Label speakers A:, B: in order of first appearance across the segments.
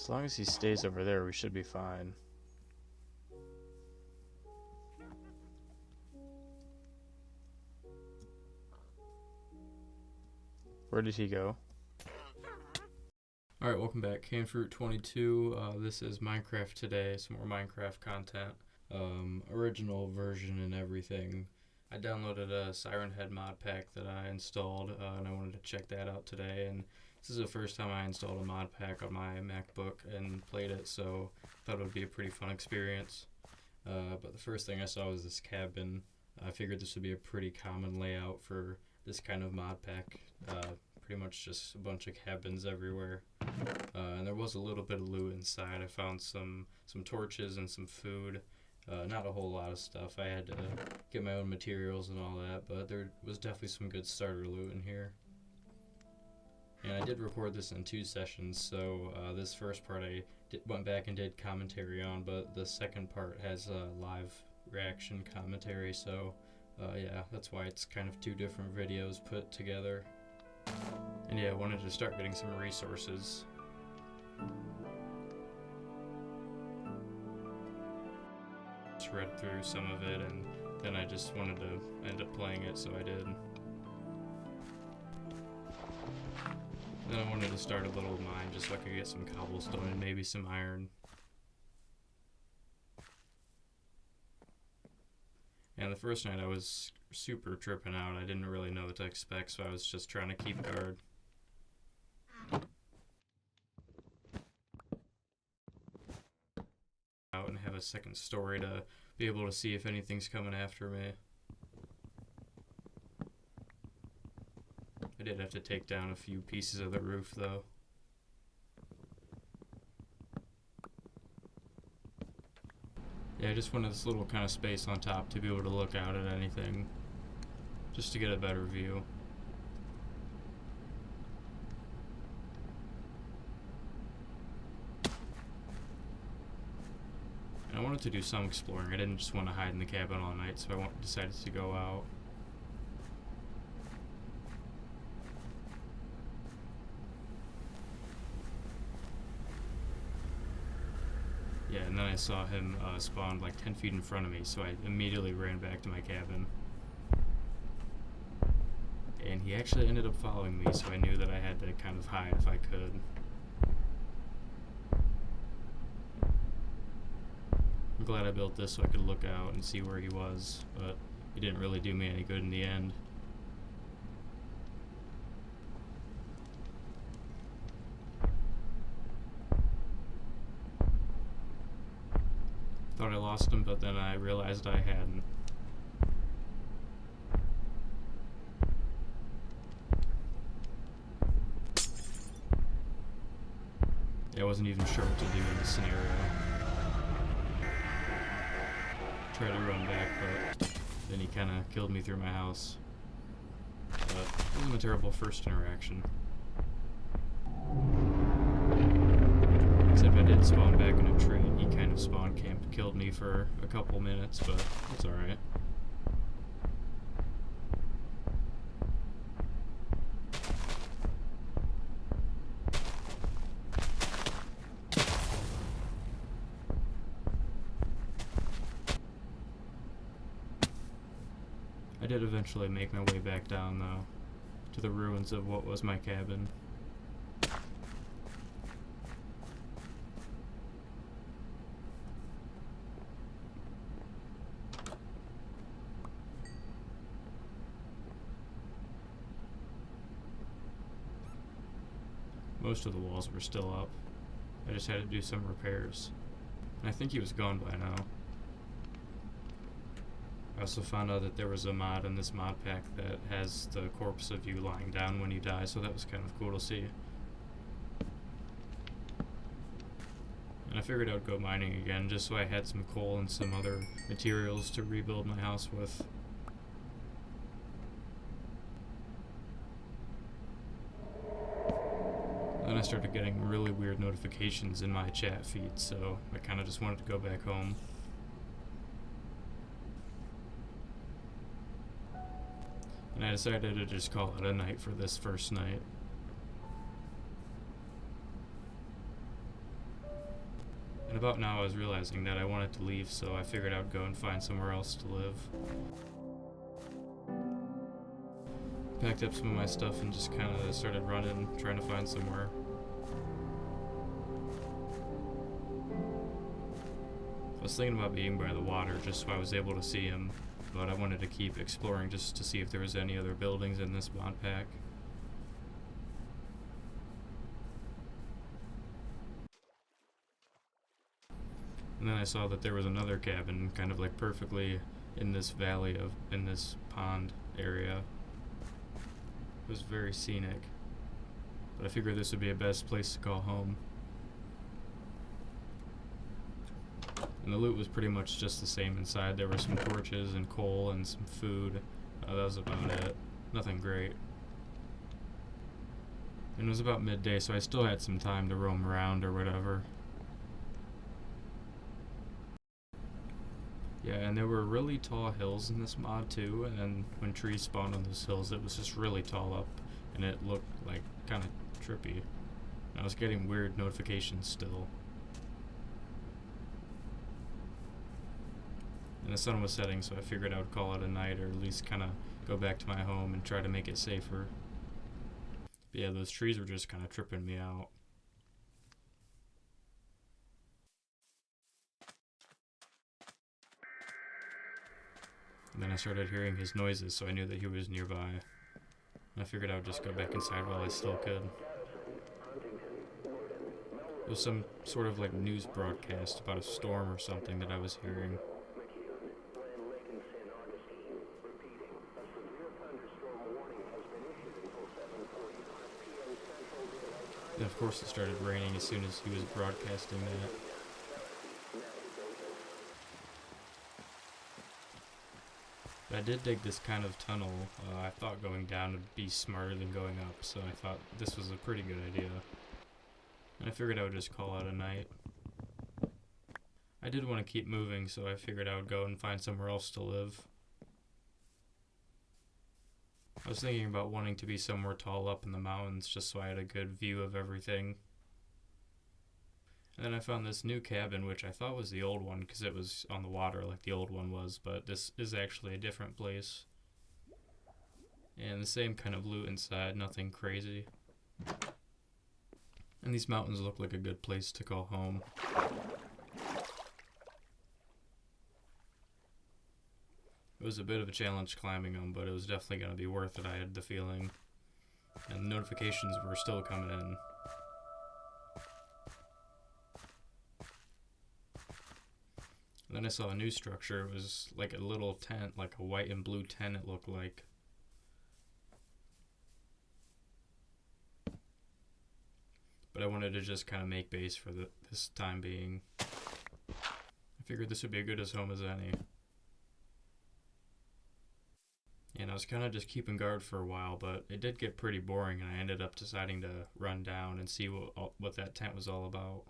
A: As long as he stays over there, we should be fine. Where did he go?
B: Alright, welcome back. Canfruit22. This is Minecraft today, some more Minecraft content. Original version and everything. I downloaded a Siren Head mod pack that I installed, and I wanted to check that out today. And this is the first time I installed a mod pack on my MacBook and played it, so I thought it would be a pretty fun experience. But the first thing I saw was this cabin. I figured this would be a pretty common layout for this kind of mod pack. Pretty much just a bunch of cabins everywhere. And there was a little bit of loot inside. I found some torches and some food. Not a whole lot of stuff. I had to get my own materials and all that, but there was definitely some good starter loot in here. And I did record this in 2 sessions, so this first part I went back and did commentary on, but the second part has live reaction commentary, so yeah, that's why it's kind of 2 different videos put together. And yeah, I wanted to start getting some resources. Just read through some of it, and then I just wanted to end up playing it, so I did. Then I wanted to start a little mine just so I could get some cobblestone and maybe some iron. And the first night I was super tripping out. I didn't really know what to expect, so I was just trying to keep guard. Out and have a second story to be able to see if anything's coming after me. I did have to take down a few pieces of the roof though. Yeah, I just wanted this little kind of space on top to be able to look out at anything, just to get a better view. And I wanted to do some exploring. I didn't just want to hide in the cabin all night, so I decided to go out. Yeah, and then I saw him spawn like 10 feet in front of me, so I immediately ran back to my cabin. And he actually ended up following me, so I knew that I had to kind of hide if I could. I'm glad I built this so I could look out and see where he was, but it didn't really do me any good in the end. Thought I lost him, but then I realized I hadn't. I wasn't even sure what to do in this scenario. Tried to run back, but then he kind of killed me through my house. But it wasn't a terrible first interaction. Except I did spawn back in a tree, and he kind of spawn camped, killed me for a couple minutes, but it's alright. I did eventually make my way back down, though, to the ruins of what was my cabin. Most of the walls were still up. I just had to do some repairs. And I think he was gone by now. I also found out that there was a mod in this mod pack that has the corpse of you lying down when you die, so that was kind of cool to see. And I figured I would go mining again just so I had some coal and some other materials to rebuild my house with. Then I started getting really weird notifications in my chat feed, so I kind of just wanted to go back home. And I decided to just call it a night for this first night. And about now I was realizing that I wanted to leave, so I figured I'd go and find somewhere else to live. Packed up some of my stuff and just kind of started running, trying to find somewhere. I was thinking about being by the water just so I was able to see him, but I wanted to keep exploring just to see if there was any other buildings in this mod pack. And then I saw that there was another cabin kind of like perfectly in this valley in this pond area. It was very scenic, but I figured this would be a best place to call home. And the loot was pretty much just the same inside. There were some torches and coal and some food. That was about it. Nothing great. And it was about midday, so I still had some time to roam around or whatever. Yeah, and there were really tall hills in this mod too, and then when trees spawned on those hills, it was just really tall up, and it looked like kind of trippy. And I was getting weird notifications still. And the sun was setting, so I figured I would call it a night, or at least kind of go back to my home and try to make it safer. But yeah, those trees were just kind of tripping me out. And then I started hearing his noises, so I knew that he was nearby. And I figured I would just go back inside while I still could. It was some sort of like news broadcast about a storm or something that I was hearing. And of course it started raining as soon as he was broadcasting that. But I did dig this kind of tunnel. I thought going down would be smarter than going up, so I thought this was a pretty good idea. And I figured I would just call it a night. I did want to keep moving, so I figured I would go and find somewhere else to live. I was thinking about wanting to be somewhere tall up in the mountains just so I had a good view of everything. And then I found this new cabin, which I thought was the old one because it was on the water like the old one was, but this is actually a different place. And the same kind of loot inside, nothing crazy. And these mountains look like a good place to call home. It was a bit of a challenge climbing them, but it was definitely going to be worth it, I had the feeling. And the notifications were still coming in. And then I saw a new structure. It was like a little tent, like a white and blue tent it looked like. But I wanted to just kind of make base for this time being. I figured this would be as good a home as any. And I was kind of just keeping guard for a while, but it did get pretty boring, and I ended up deciding to run down and see what that tent was all about.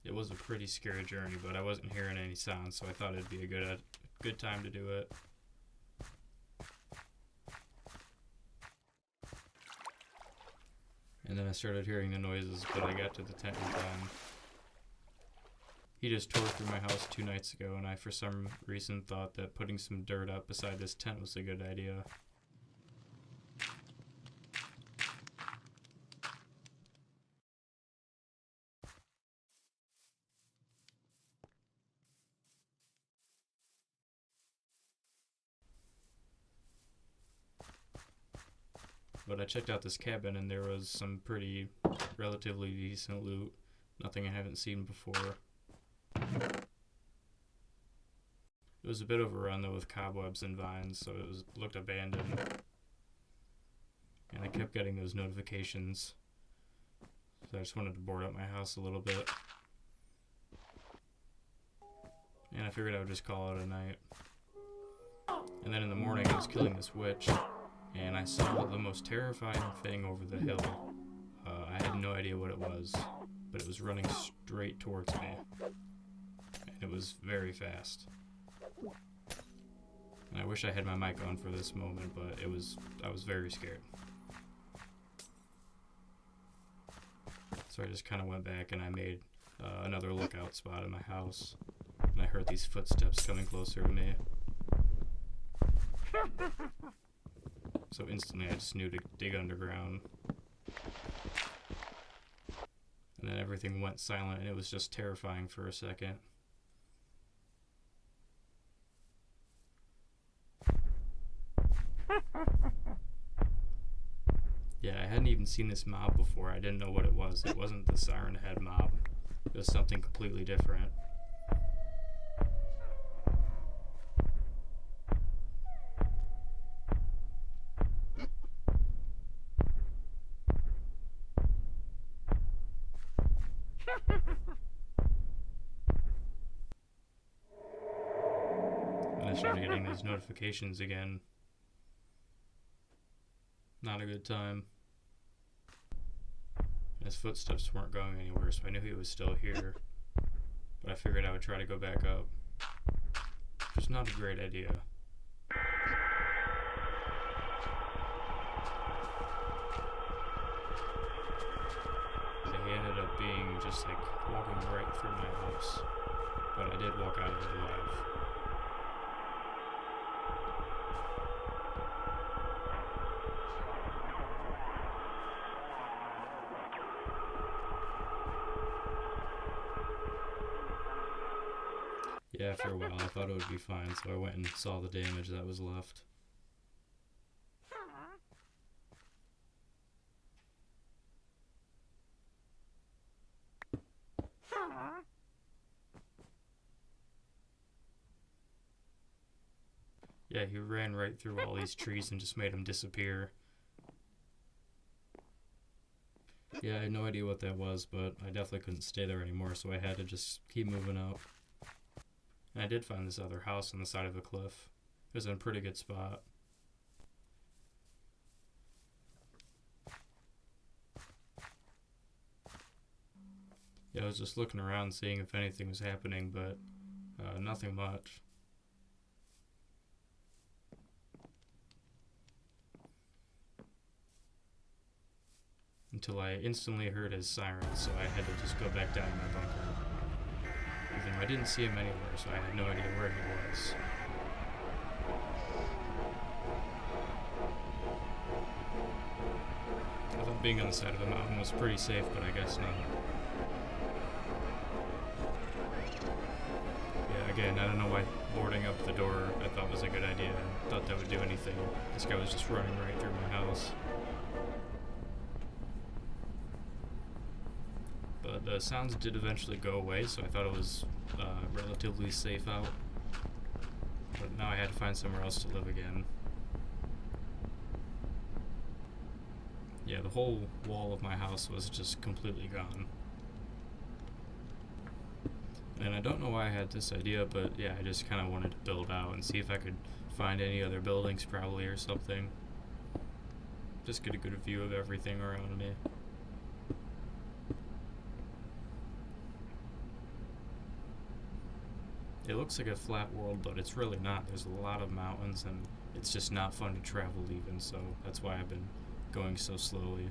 B: It was a pretty scary journey, but I wasn't hearing any sounds, so I thought it'd be a good time to do it. And then I started hearing the noises, but I got to the tent in time. He just tore through my house 2 nights ago, and I for some reason thought that putting some dirt up beside this tent was a good idea. But I checked out this cabin and there was some pretty relatively decent loot. Nothing I haven't seen before. It was a bit overrun though with cobwebs and vines, so it looked abandoned. And I kept getting those notifications. So I just wanted to board up my house a little bit. And I figured I would just call it a night. And then in the morning I was killing this witch. And I saw the most terrifying thing over the hill. I had no idea what it was, but it was running straight towards me. And it was very fast. And I wish I had my mic on for this moment, but I was very scared. So I just kind of went back and I made another lookout spot in my house. And I heard these footsteps coming closer to me. So instantly I just knew to dig underground. And then everything went silent and it was just terrifying for a second. Yeah, I hadn't even seen this mob before. I didn't know what it was. It wasn't the Siren Head mob. It was something completely different. And I started getting these notifications again. Not a good time. His footsteps weren't going anywhere, so I knew he was still here. But I figured I would try to go back up. Which is not a great idea. He ended up being just like walking right through my house. But I did walk out of it alive. Yeah, after a while I thought it would be fine, so I went and saw the damage that was left. Yeah, he ran right through all these trees and just made them disappear. Yeah, I had no idea what that was, but I definitely couldn't stay there anymore, so I had to just keep moving up. And I did find this other house on the side of a cliff. It was in a pretty good spot. Yeah, I was just looking around seeing if anything was happening, but nothing much. Until I instantly heard his siren, so I had to just go back down to my bunker. Even though I didn't see him anywhere, so I had no idea where he was. I thought being on the side of the mountain was pretty safe, but I guess not. Yeah, again, I don't know why boarding up the door I thought was a good idea. I thought that would do anything. This guy was just running right through my house. But the sounds did eventually go away, so I thought it was relatively safe out. But now I had to find somewhere else to live again. Yeah, the whole wall of my house was just completely gone. And I don't know why I had this idea, but yeah, I just kind of wanted to build out and see if I could find any other buildings probably or something. Just get a good view of everything around me. It looks like a flat world, but it's really not. There's a lot of mountains, and it's just not fun to travel even, so that's why I've been going so slowly.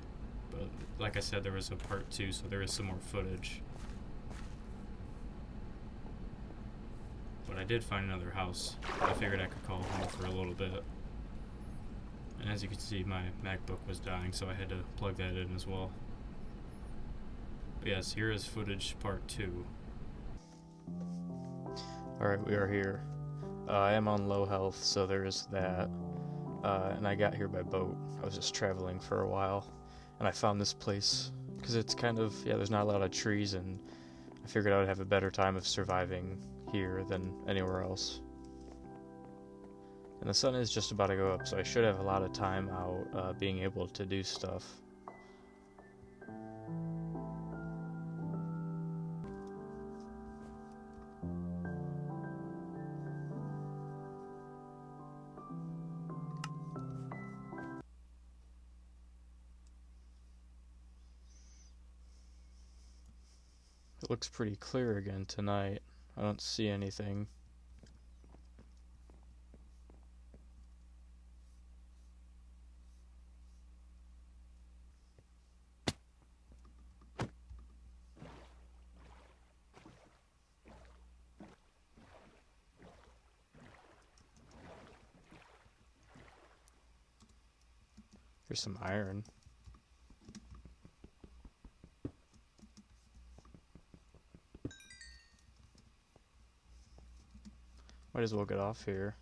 B: But like I said, there was a part 2, so there is some more footage. But I did find another house. I figured I could call home for a little bit. And as you can see, my MacBook was dying, so I had to plug that in as well. But yes, here is footage part 2.
A: Alright, we are here. I am on low health, so there is that. And I got here by boat. I was just traveling for a while. And I found this place, because it's kind of, there's not a lot of trees, and I figured I would have a better time of surviving here than anywhere else. And the sun is just about to go up, so I should have a lot of time out being able to do stuff. It looks pretty clear again tonight. I don't see anything. There's some iron. Might as well get off here.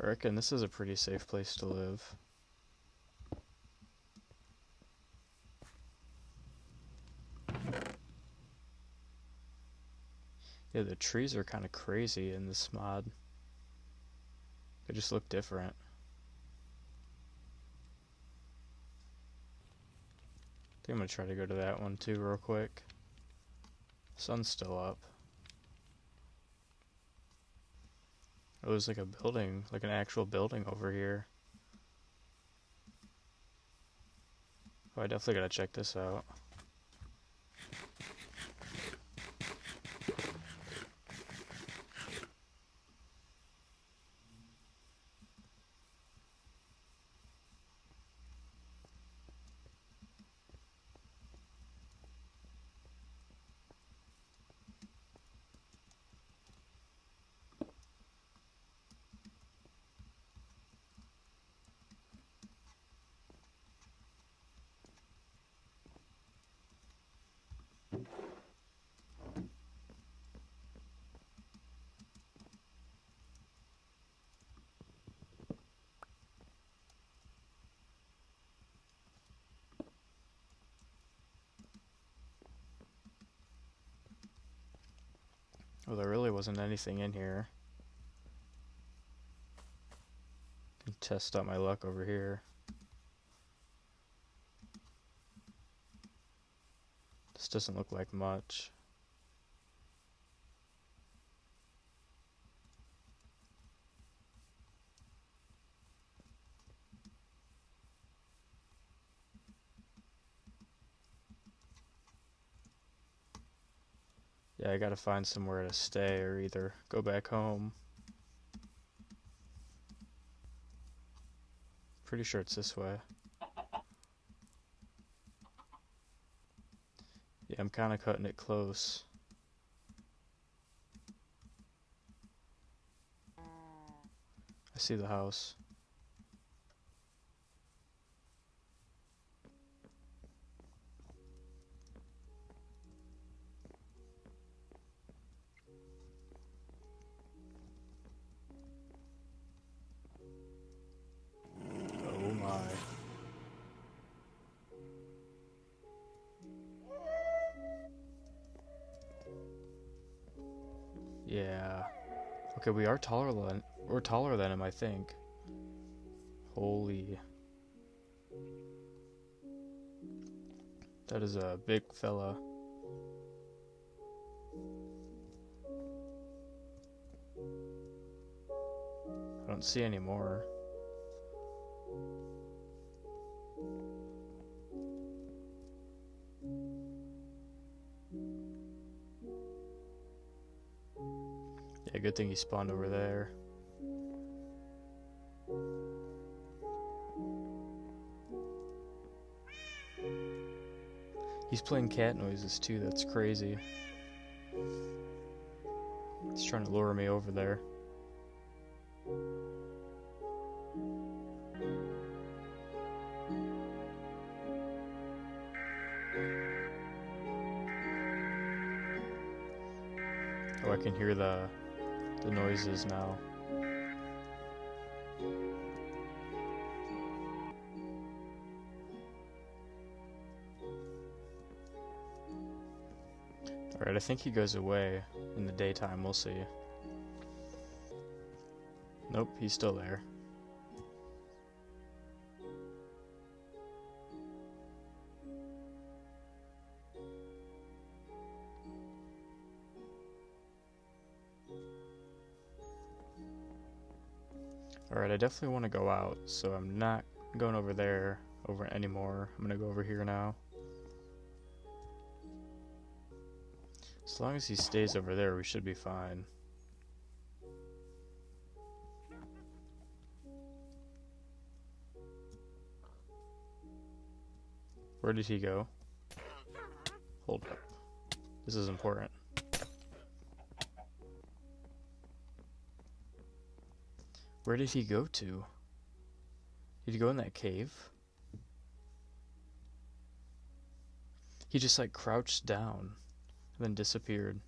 A: I reckon this is a pretty safe place to live. Yeah, the trees are kind of crazy in this mod. They just look different. I think I'm gonna try to go to that one too real quick. Sun's still up. Oh, there's like a building, like an actual building over here. Oh, I definitely gotta check this out. Well, there really wasn't anything in here. Can test out my luck over here. This doesn't look like much. Yeah, I gotta find somewhere to stay or either go back home. Pretty sure it's this way. Yeah, I'm kinda cutting it close. I see the house. Oh my. Yeah. Okay, we're taller than him, I think. Holy. That is a big fella. I don't see any more. Yeah, good thing he spawned over there. He's playing cat noises too, that's crazy. He's trying to lure me over there. Oh, I can hear the noises now. Alright, I think he goes away in the daytime, we'll see. Nope, he's still there. Alright, I definitely want to go out, so I'm not going over there anymore. I'm gonna go over here now. So As long as he stays over there, we should be fine. Where did he go? Hold up. This is important. Where did he go to? Did he go in that cave? He just like crouched down and then disappeared.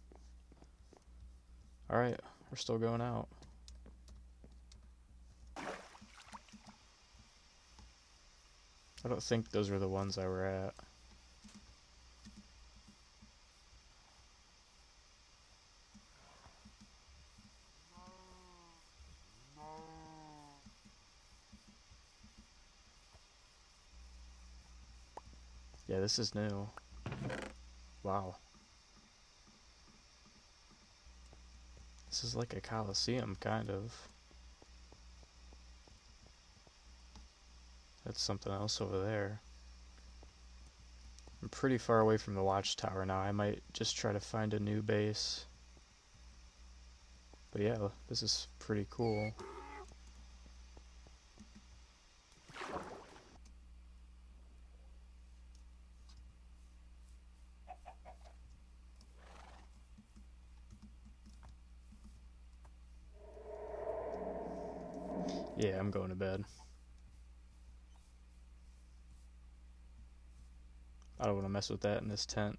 A: Alright, we're still going out. I don't think those were the ones I were at. Yeah, this is new. Wow. This is like a coliseum, kind of. That's something else over there. I'm pretty far away from the watchtower now. I might just try to find a new base. But yeah, this is pretty cool. Yeah, I'm going to bed. I don't want to mess with that in this tent.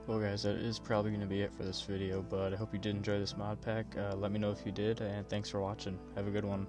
A: Well guys, that is probably going to be it for this video, but I hope you did enjoy this mod pack. Let me know if you did, and thanks for watching. Have a good one.